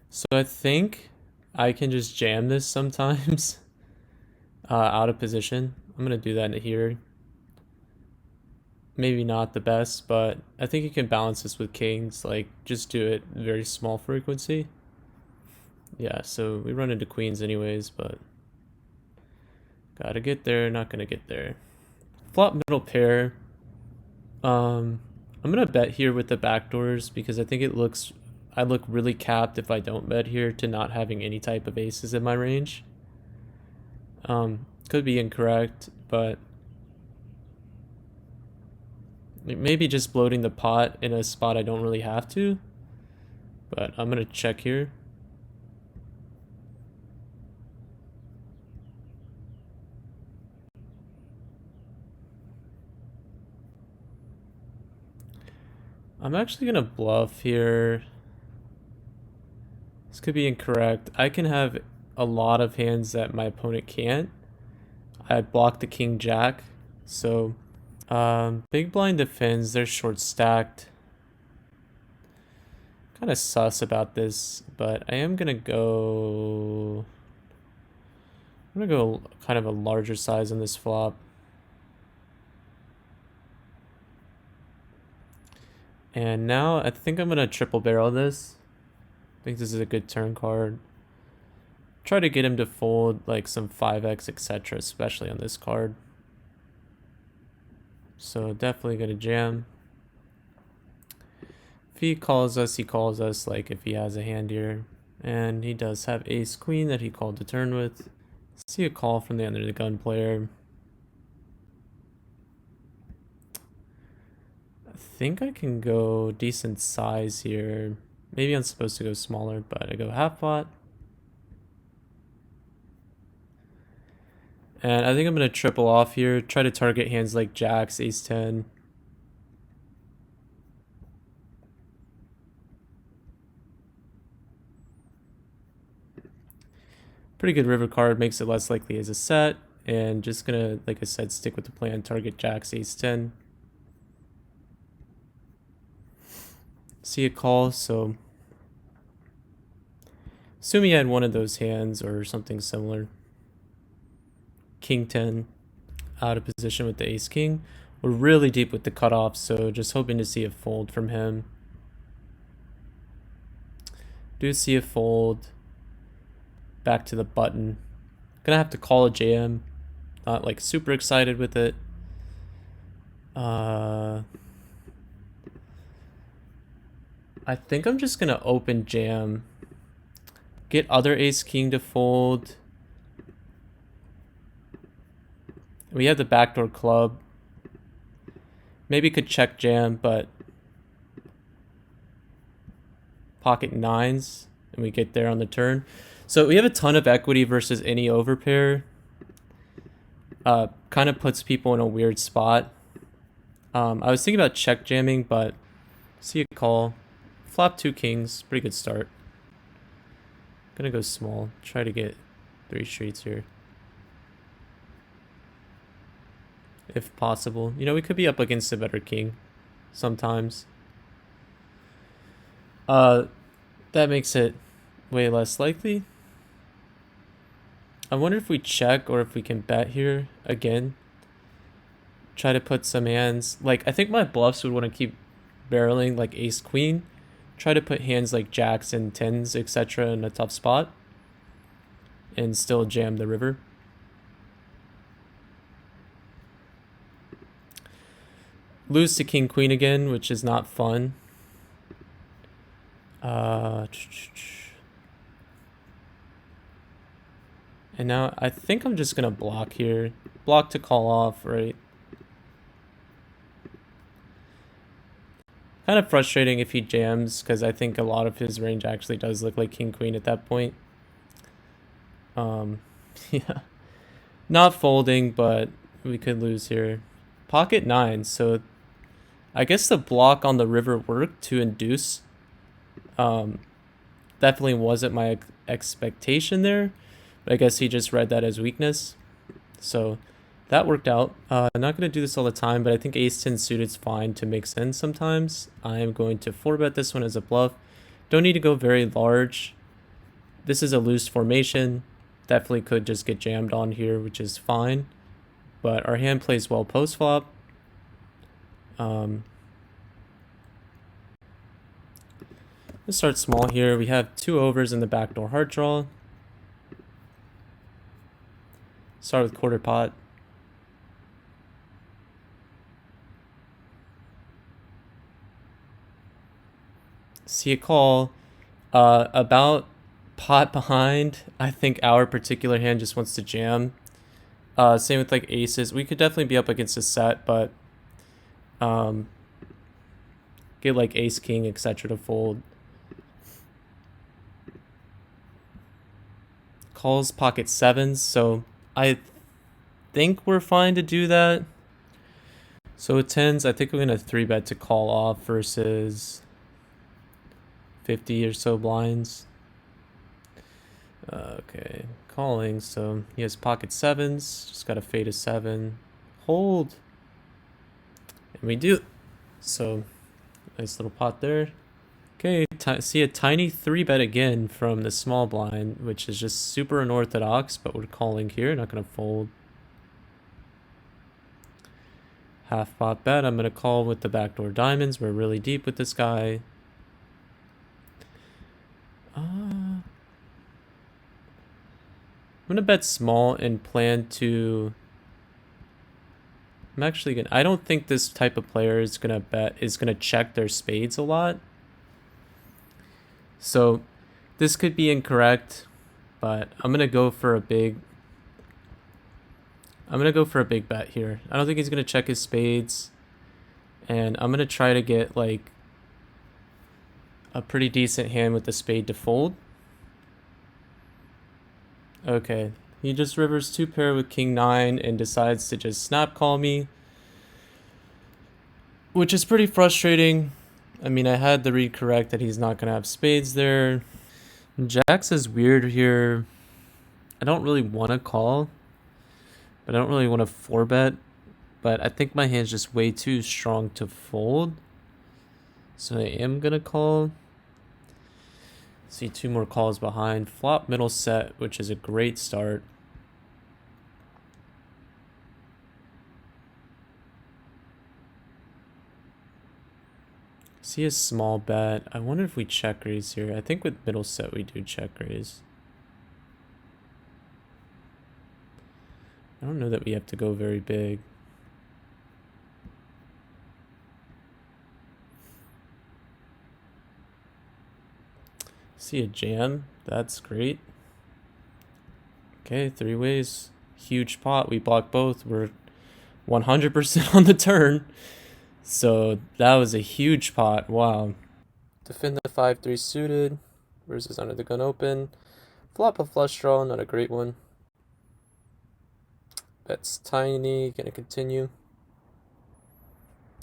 So I think I can just jam this sometimes out of position. I'm gonna do that here. Maybe not the best, but I think you can balance this with kings. Like just do it very small frequency. Yeah, so we run into queens anyways, but gotta get there, not gonna get there. Flop middle pair. Um, I'm gonna bet here with the backdoors because I think I look really capped if I don't bet here to not having any type of aces in my range. Could be incorrect, but maybe just bloating the pot in a spot I don't really have to. But I'm gonna check here. I'm actually gonna bluff here. This could be incorrect. I can have a lot of hands that my opponent can't. I blocked the king jack, so big blind defends. They're short stacked. Kind of sus about this, but I am gonna go. I'm gonna go kind of a larger size on this flop. And now I think I'm gonna triple barrel this. I think this is a good turn card. Try to get him to fold like some 5x, etc., especially on this card. So definitely gonna jam. If he calls us, he calls us like if he has a hand here. And he does have ace queen that he called the turn with. See a call from the under the gun player. I think I can go decent size here. Maybe I'm supposed to go smaller, but I go half pot. And I think I'm going to triple off here. Try to target hands like jacks, ace 10. Pretty good river card, makes it less likely as a set. And just going to, like I said, stick with the plan, target jacks, ace 10. See a call, so assume he had one of those hands or something similar. King 10 out of position with the ace king. We're really deep with the cutoff, so just hoping to see a fold from him. Do see a fold. Back to the button. Gonna have to call a jam. Not like super excited with it. I think I'm just gonna open jam. Get other ace king to fold. We have the backdoor club. Maybe could check jam, but pocket nines, and we get there on the turn. So we have a ton of equity versus any overpair. Kind of puts people in a weird spot. I was thinking about check jamming, but see a call. Flop two kings, pretty good start. Gonna go small, try to get 3 streets here. If possible. You know, we could be up against a better king sometimes. That makes it way less likely. I wonder if we check or if we can bet here again. Try to put some hands. Like, I think my bluffs would want to keep barreling like ace queen. Try to put hands like jacks and tens, etc. in a tough spot. And still jam the river. Lose to king queen again, which is not fun. And now I think I'm just gonna block here. Block to call off, right? Kind of frustrating if he jams, because I think a lot of his range actually does look like king queen at that point. Yeah. Not folding, but we could lose here. Pocket 9, so I guess the block on the river worked to induce. Definitely wasn't my expectation there, but I guess he just read that as weakness. So that worked out. I'm not going to do this all the time, but I think ace 10 suited's fine to mix in sometimes. I am going to 4-bet this one as a bluff. Don't need to go very large. this is a loose formation. Definitely could just get jammed on here, which is fine. But our hand plays well post flop. Let's start small here. We have 2 overs in the backdoor heart draw. Start with quarter pot. See a call. About pot behind. I think our particular hand just wants to jam. Same with like aces. We could definitely be up against a set, but get like ace king etc. to fold. Calls pocket 7s, so I think we're fine to do that. So with 10s, I think we're gonna 3-bet to call off versus 50 or so blinds. Okay, calling, so he has pocket 7s, just gotta fade a 7, hold, and we do. So nice little pot there. Okay, see a tiny 3-bet again from the small blind, which is just super unorthodox, but we're calling here, not gonna fold. Half pot bet, I'm gonna call with the backdoor diamonds. We're really deep with this guy. I'm gonna bet small and plan to. I don't think this type of player is gonna check their spades a lot. So this could be incorrect, but I'm gonna go for a big bet here. I don't think he's gonna check his spades, and I'm gonna try to get like a pretty decent hand with the spade to fold. Okay, he just rivers 2 pair with king 9 and decides to just snap call me, which is pretty frustrating. I mean, I had the read correct that he's not gonna have spades there. Jacks is weird here. I don't really want to call, but I don't really want to 4-bet. But I think my hand's just way too strong to fold, so I am gonna call. See 2 more calls behind. Flop middle set, which is a great start. See a small bet. I wonder if we check raise here. I think with middle set we do check raise. I don't know that we have to go very big. See a jam. That's great. Okay, 3 ways. Huge pot. We block both. We're 100% on the turn. So that was a huge pot. Wow. Defend the 5-3 suited versus under the gun open. Flop a flush draw. Not a great one. Bet's tiny. Gonna continue.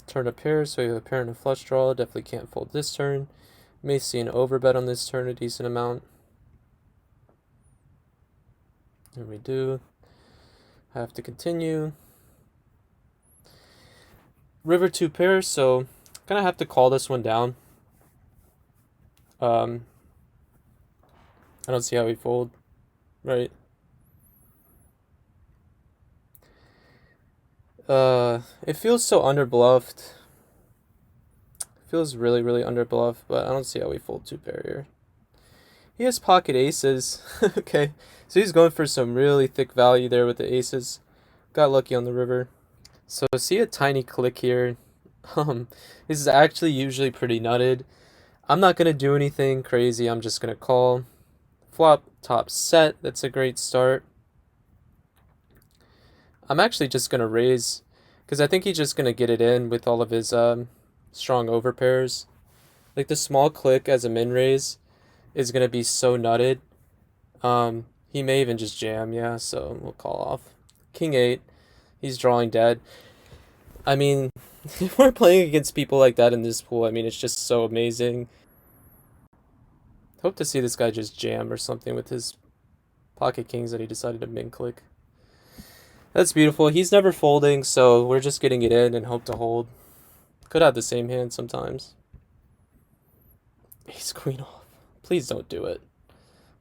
Turn a pair, so we have a pair and a flush draw. Definitely can't fold this turn. May see an overbet on this turn, a decent amount. And we do. Have to continue. River 2 pairs, so gonna have to call this one down. I don't see how we fold, right? It feels so underbluffed. Feels really, really underbluffed, but I don't see how we fold 2 pair here. He has pocket aces. Okay, so he's going for some really thick value there with the aces. Got lucky on the river. So see a tiny click here. This is actually usually pretty nutted. I'm not gonna do anything crazy. I'm just gonna call. Flop top set. That's a great start. I'm actually just gonna raise because I think he's just gonna get it in with all of his strong overpairs. Like the small click as a min raise is gonna be so nutted. He may even just jam, yeah, so we'll call off. King 8, he's drawing dead. I mean, if we're playing against people like that in this pool, I mean, it's just so amazing. Hope to see this guy just jam or something with his pocket kings that he decided to min click. That's beautiful. He's never folding, so we're just getting it in and hope to hold. Could have the same hand sometimes. Ace queen off. Please don't do it.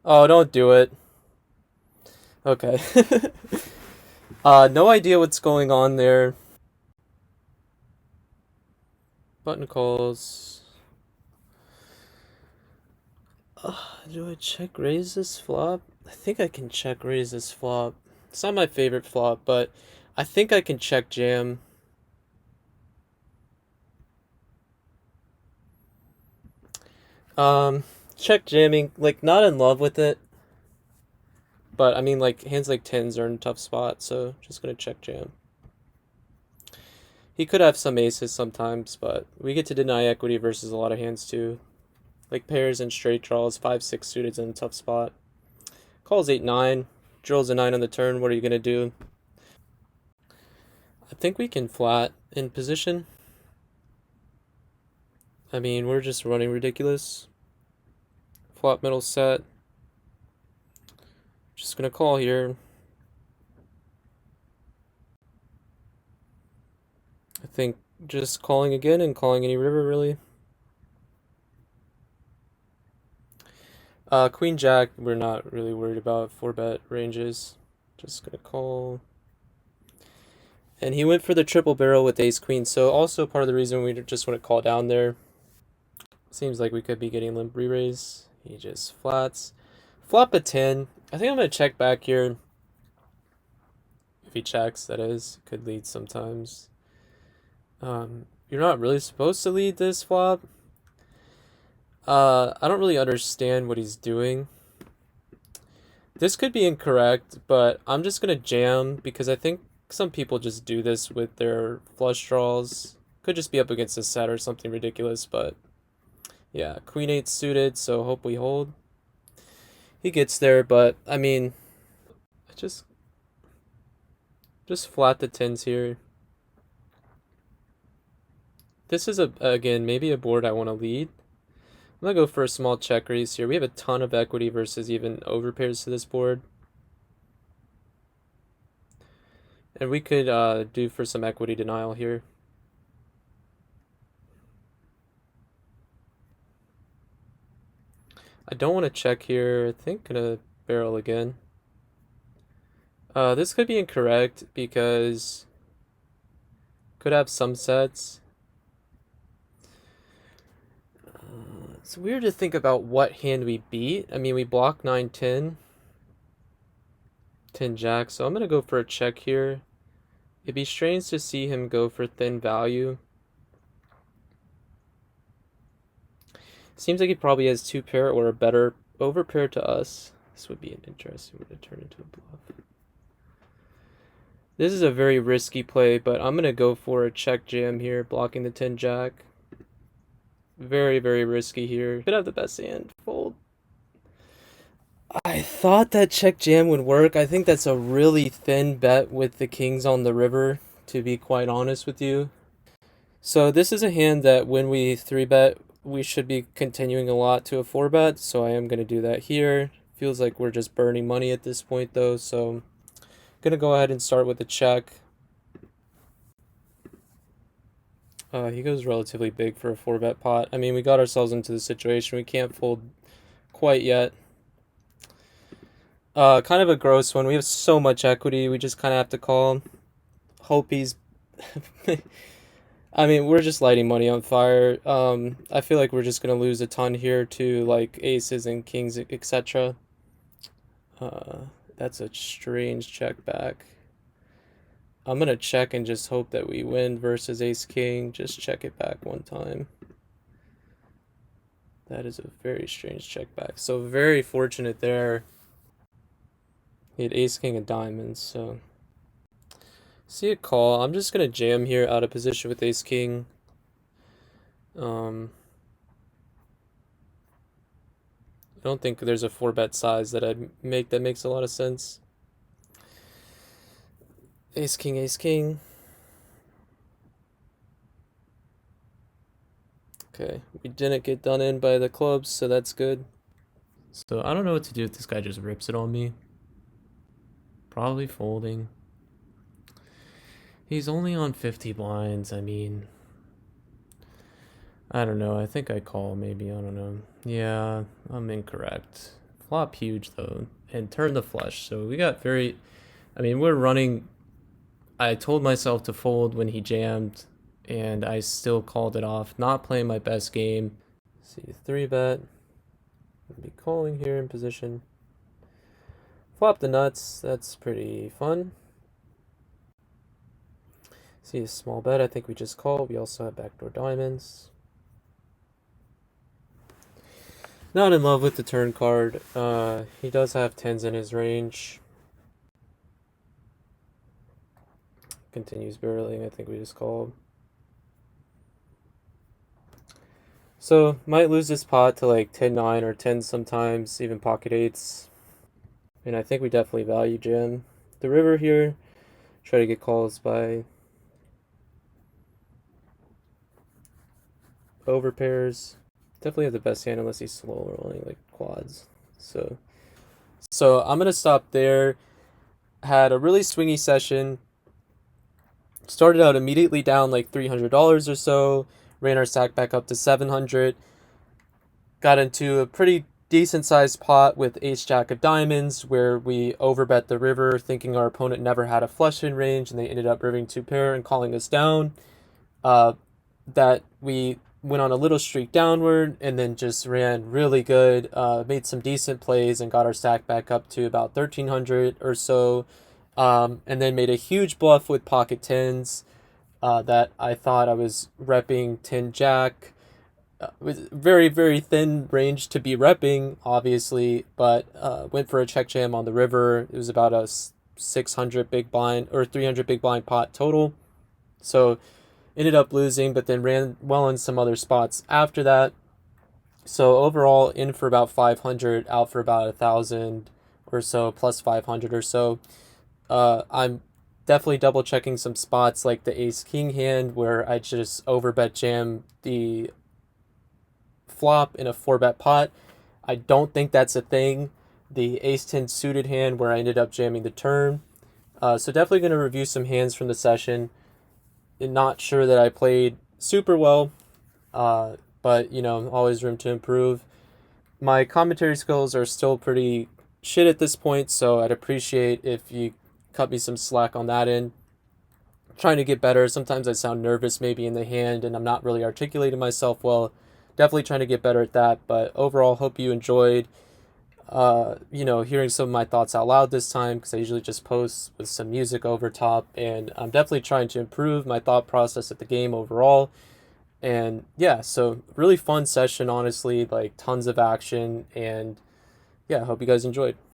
Oh, don't do it. Okay. No idea what's going on there. Button calls. Do I check raise this flop? I think I can check raise this flop. It's not my favorite flop, but I think I can check jam. Um, Check jamming. Like, not in love with it. But, I mean, like, hands like 10s are in a tough spot, so just gonna check jam. He could have some aces sometimes, but we get to deny equity versus a lot of hands, too. Like, pairs and straight draws, 5-6 suited's in a tough spot. Calls 8-9. Drills a 9 on the turn. What are you gonna do? I think we can flat in position. I mean, we're just running ridiculous. Flop middle set. Just gonna call here. I think just calling again and calling any river, really. Queen Jack, we're not really worried about 4-bet ranges. Just gonna call. And he went for the triple barrel with ace queen, so also part of the reason we just want to call down there. Seems like we could be getting limp re-raise. He just flats. Flop a 10. I think I'm gonna check back here. If he checks, that is. Could lead sometimes. You're not really supposed to lead this flop. I don't really understand what he's doing. This could be incorrect, but I'm just gonna jam because I think some people just do this with their flush draws. Could just be up against a set or something ridiculous, but yeah, Queen 8 suited, so hope we hold. He gets there, but I mean, just flat the 10s here. This is again maybe a board I want to lead. I'm gonna go for a small check raise here. We have a ton of equity versus even overpairs to this board. And we could do for some equity denial here. I don't want to check here. I think gonna barrel again. This could be incorrect because could have some sets. It's weird to think about what hand we beat. I mean, we block 9-10. 10 jack, so I'm gonna go for a check here. It'd be strange to see him go for thin value. Seems like he probably has 2-pair or a better overpair to us. This would be an interesting one to turn into a bluff. This is a very risky play, but I'm gonna go for a check jam here, blocking the 10 jack. Very, very risky here. Could have the best hand. Fold. I thought that check jam would work. I think that's a really thin bet with the kings on the river, to be quite honest with you. So this is a hand that when we 3-bet, we should be continuing a lot to a 4-bet, so I am going to do that here. Feels like we're just burning money at this point though, so I'm going to go ahead and start with a check. He goes relatively big for a 4-bet pot. I mean, we got ourselves into the situation. We can't fold quite yet. Kind of a gross one. We have so much equity. We just kind of have to call. Hope he's... I mean, we're just lighting money on fire. I feel like we're just going to lose a ton here to, like, aces and kings, etc. That's a strange check back. I'm going to check and just hope that we win versus ace-king. Just check it back one time. That is a very strange check back. So very fortunate there. He had ace-king of diamonds, so... See a call. I'm just going to jam here out of position with ace-king. I don't think there's a 4-bet size that I'd make that makes a lot of sense. Ace-king, ace-king. Okay, we didn't get done in by the clubs, so that's good. So I don't know what to do if this guy just rips it on me. Probably folding. He's only on 50 blinds, I mean... I don't know, I think I call maybe, I don't know. Yeah, I'm incorrect. Flop huge though, and turn the flush. So we got very, I mean, we're running. I told myself to fold when he jammed, and I still called it off. Not playing my best game. See, 3-bet. Be calling here in position. Flop the nuts. That's pretty fun. See a small bet. I think we just called. We also have backdoor diamonds. Not in love with the turn card. He does have tens in his range. Continues barreling. I think we just called. So might lose this pot to like 10-9 or 10 sometimes, even pocket eights. And I think we definitely value jam the river here. Try to get calls by over pairs. Definitely have the best hand unless he's slow rolling like quads. So I'm gonna stop there. Had a really swingy session. Started out immediately down like $300 or so. Ran our stack back up to 700. Got into a pretty decent sized pot with ace jack of diamonds where we overbet the river thinking our opponent never had a flush in range, and they ended up riverring 2-pair and calling us down. That we went on a little streak downward and then just ran really good, made some decent plays and got our stack back up to about 1300 or so, and then made a huge bluff with pocket tens that I thought I was repping 10 jack. With very, very thin range to be repping, obviously, but went for a check jam on the river. It was about a 600 big blind or 300 big blind pot total. So ended up losing, but then ran well in some other spots after that. So overall, in for about 500, out for about 1,000 or so, plus 500 or so. I'm definitely double checking some spots like the ace king hand where I just overbet jam the flop in a 4-bet pot. I don't think that's a thing. The ace 10 suited hand where I ended up jamming the turn. So definitely going to review some hands from the session. Not sure that I played super well, but always room to improve. My commentary skills are still pretty shit at this point, so I'd appreciate if you cut me some slack on that end. Trying to get better. Sometimes I sound nervous maybe in the hand and I'm not really articulating myself well. Definitely trying to get better at that, but overall hope you enjoyed hearing some of my thoughts out loud this time, because I usually just post with some music over top, and I'm definitely trying to improve my thought process at the game overall. And yeah, so really fun session, honestly, like tons of action, and yeah, hope you guys enjoyed.